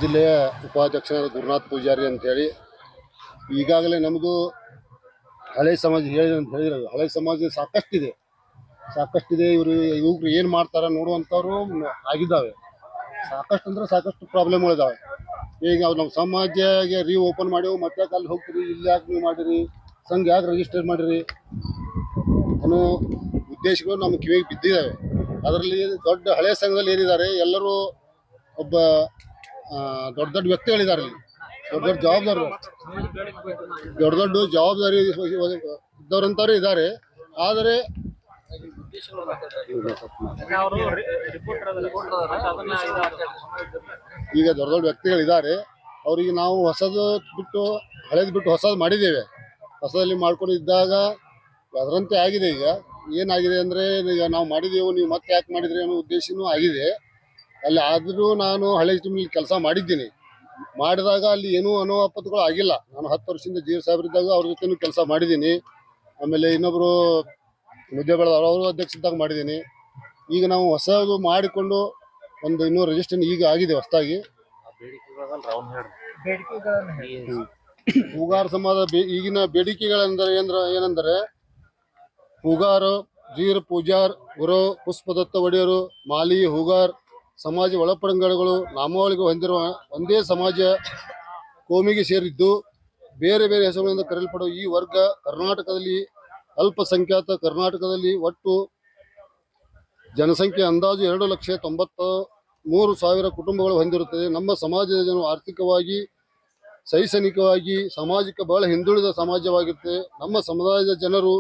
ಜಿಲ್ಲೆಯ ಉಪಾಧ್ಯಕ್ಷರಾದ ಗುರುನಾಥ್ ಪೂಜಾರಿ ಅಂತೇಳಿ. ಈಗಾಗಲೇ ನಮ್ಮದು ಹಳೆ ಸಮಾಜ ಹೇಳಿದ್ರು, ಹಳೆ ಸಮಾಜ ಸಾಕಷ್ಟಿದೆ. ಇವ್ರು ಏನು ಮಾಡ್ತಾರ ನೋಡುವಂಥವ್ರು ಆಗಿದ್ದಾವೆ. ಸಾಕಷ್ಟು ಅಂದ್ರೆ ಸಾಕಷ್ಟು ಪ್ರಾಬ್ಲಮ್ಗಳಿದ್ದಾವೆ. ಈಗ ನಮ್ಮ ಸಮಾಜಗೆ ಓಪನ್ ಮಾಡಿವು, ಮತ್ತೆ ಅಲ್ಲಿ ಹೋಗ್ತೀರಿ, ಇಲ್ಲಿ ಯಾಕೆ ನೀವು ಮಾಡಿರಿ, ಸಂಘ ಯಾಕೆ ರಿಜಿಸ್ಟರ್ ಮಾಡಿರಿ ಅನ್ನೋ ಉದ್ದೇಶಗಳು ನಮ್ಮ ಕಿವಿಗೆ ಬಿದ್ದಿದ್ದಾವೆ. ಅದರಲ್ಲಿ ದೊಡ್ಡ ಹಳೆ ಸಂಘದಲ್ಲಿ ಏನಿದ್ದಾರೆ ಎಲ್ಲರೂ ಒಬ್ಬ ದೊಡ್ಡ ದೊಡ್ಡ ವ್ಯಕ್ತಿಗಳಿದ್ದಾರೆ. ಇಲ್ಲಿ ದೊಡ್ಡ ಜವಾಬ್ದಾರಿ ಇದ್ದವರಂತವ್ರು ಇದ್ದಾರೆ. ಆದರೆ ಈಗ ದೊಡ್ಡ ದೊಡ್ಡ ವ್ಯಕ್ತಿಗಳಿದ್ದಾರೆ. ಅವರಿಗೆ ನಾವು ಹೊಸದು ಬಿಟ್ಟು ಹಳೇದು ಬಿಟ್ಟು ಹೊಸದು ಮಾಡಿದ್ದೇವೆ. ಹೊಸದಲ್ಲಿ ಮಾಡ್ಕೊಂಡಿದ್ದಾಗ ಅದರಂತೆ ಆಗಿದೆ. ಈಗ ಏನಾಗಿದೆ ಅಂದರೆ, ಈಗ ನಾವು ಮಾಡಿದೆವು, ನೀವು ಮತ್ತೆ ಯಾಕೆ ಮಾಡಿದ್ರಿ ಅನ್ನೋ ಉದ್ದೇಶನೂ ಆಗಿದೆ ಅಲ್ಲಿ. ಆದರೂ ನಾನು ಹಳೆ ಟೀಮಲ್ಲಿ ಕೆಲಸ ಮಾಡಿದ್ದೀನಿ. ಮಾಡಿದಾಗ ಅಲ್ಲಿ ಏನೂ ಅನಾಹುತಗಳು ಆಗಿಲ್ಲ. ನಾನು 10 ವರ್ಷದಿಂದ ಜೀವ ಸಾಹೇಬ್ರಿದ್ದಾಗ ಅವ್ರ ಜೊತೆನೂ ಕೆಲಸ ಮಾಡಿದ್ದೀನಿ. ಆಮೇಲೆ ಇನ್ನೊಬ್ಬರು ಮುದ್ದೆ ಬೆಳೆದವರು, ಅವರು ಅಧ್ಯಕ್ಷದಾಗ ಮಾಡಿದ್ದೀನಿ. ಈಗ ನಾವು ಹೊಸದು ಮಾಡಿಕೊಂಡು ಇನ್ನೂ ರಿಜಿಸ್ಟ್ರೇಷನ್ ಈಗ ಆಗಿದೆ ಹೊಸದಾಗಿ. ಹೂಗಾರ ಸಮಾಜ ಈಗಿನ ಬೇಡಿಕೆಗಳೆಂದರೆ ಏನೆಂದರೆ ಹೂಗಾರ, ಜೀರ್, ಪೂಜಾರ್, ಗುರು, ಪುಷ್ಪದತ್ತ ಒಡೆಯರು, ಮಾಲಿ, ಹೂಗಾರ್ ಸಮಾಜ ಒಳಪಡಂಗಗಳು ನಾಮಾವಳಿಗೆ ಹೊಂದಿರುವ ಒಂದೇ ಸಮಾಜ ಕೋಮಿಗೆ ಸೇರಿದ್ದು ಬೇರೆ ಬೇರೆ ಹೆಸರುಗಳಿಂದ ಕರೆಯಲ್ಪಡುವ ಈ ವರ್ಗ ಕರ್ನಾಟಕದಲ್ಲಿ ಅಲ್ಪಸಂಖ್ಯಾತ. ಕರ್ನಾಟಕದಲ್ಲಿ ಒಟ್ಟು ಜನಸಂಖ್ಯೆ ಅಂದಾಜು 2,93,000 ಕುಟುಂಬಗಳು ಹೊಂದಿರುತ್ತದೆ. ನಮ್ಮ ಸಮಾಜದ ಜನರು ಆರ್ಥಿಕವಾಗಿ, ಶೈಕ್ಷಣಿಕವಾಗಿ, ಸಾಮಾಜಿಕ ಬಹಳ ಹಿಂದುಳಿದ ಸಮಾಜವಾಗಿರುತ್ತೆ. ನಮ್ಮ ಸಮುದಾಯದ ಜನರು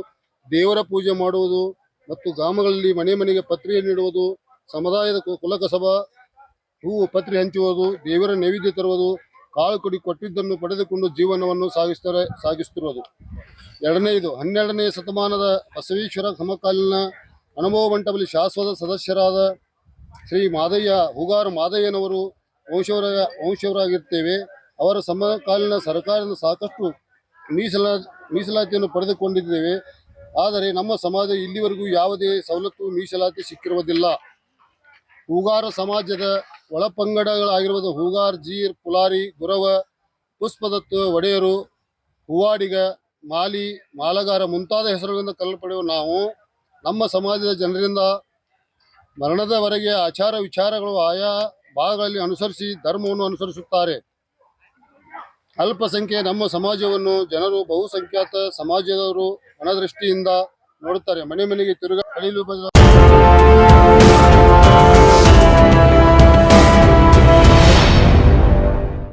ದೇವರ ಪೂಜೆ ಮಾಡುವುದು ಮತ್ತು ಗ್ರಾಮಗಳಲ್ಲಿ ಮನೆ ಮನೆಗೆ ಪತ್ರಿಕೆ ನೀಡುವುದು, ಸಮುದಾಯದ ಕುಲಕಸಬ, ಹೂವು ಪತ್ರಿ ಹಂಚುವುದು, ದೇವರ ನೈವೇದ್ಯ ತರುವುದು, ಕಾಳು ಕಡಿ ಕೊಟ್ಟಿದ್ದನ್ನು ಪಡೆದುಕೊಂಡು ಜೀವನವನ್ನು ಸಾಗಿಸುತ್ತಿರುವುದು. ಎರಡನೆಯದು, 12ನೇ ಶತಮಾನದ ಬಸವೇಶ್ವರ ಸಮಕಾಲೀನ ಅನುಭವ ಮಂಟಪದಲ್ಲಿ ಶಾಶ್ವತ ಸದಸ್ಯರಾದ ಶ್ರೀ ಮಾದಯ್ಯ, ಹೂಗಾರ ಮಾದಯ್ಯನವರು ವಂಶವರಾಗಿರ್ತೇವೆ. ಅವರ ಸಮಕಾಲೀನ ಸರ್ಕಾರದಿಂದ ಸಾಕಷ್ಟು ಮೀಸಲಾತಿಯನ್ನು ಪಡೆದುಕೊಂಡಿದ್ದೇವೆ. ಆದರೆ ನಮ್ಮ ಸಮಾಜ ಇಲ್ಲಿವರೆಗೂ ಯಾವುದೇ ಸವಲತ್ತು ಮೀಸಲಾತಿ ಸಿಕ್ಕಿರುವುದಿಲ್ಲ. ಹೂಗಾರ ಸಮಾಜದ ಒಳಪಂಗಡಗಳಾಗಿರುವುದು ಹೂಗಾರ್, ಜೀರ್, ಪುಲಾರಿ, ಗುರವ, ಪುಷ್ಪದತ್ತ ಒಡೆಯರು, ಹೂವಾಡಿಗ, ಮಾಲಿ, ಮಾಲಗಾರ ಮುಂತಾದ ಹೆಸರುಗಳಿಂದ ಕರೆಯಲ್ಪಡುವ ನಾವು ನಮ್ಮ ಸಮಾಜದ ಜನರಿಂದ ಮರಣದವರೆಗೆ ಆಚಾರ ವಿಚಾರಗಳು ಆಯಾ ಭಾಗಗಳಲ್ಲಿ ಅನುಸರಿಸಿ ಧರ್ಮವನ್ನು ಅನುಸರಿಸುತ್ತಾರೆ. ಅಲ್ಪಸಂಖ್ಯೆ ನಮ್ಮ ಸಮಾಜವನ್ನು ಜನರು ಬಹುಸಂಖ್ಯಾತ ಸಮಾಜದವರು ಅನದೃಷ್ಟಿಯಿಂದ ನೋಡುತ್ತಾರೆ. ಮನೆ ಮನೆಗೆ ತಿರುಗಾಡಲು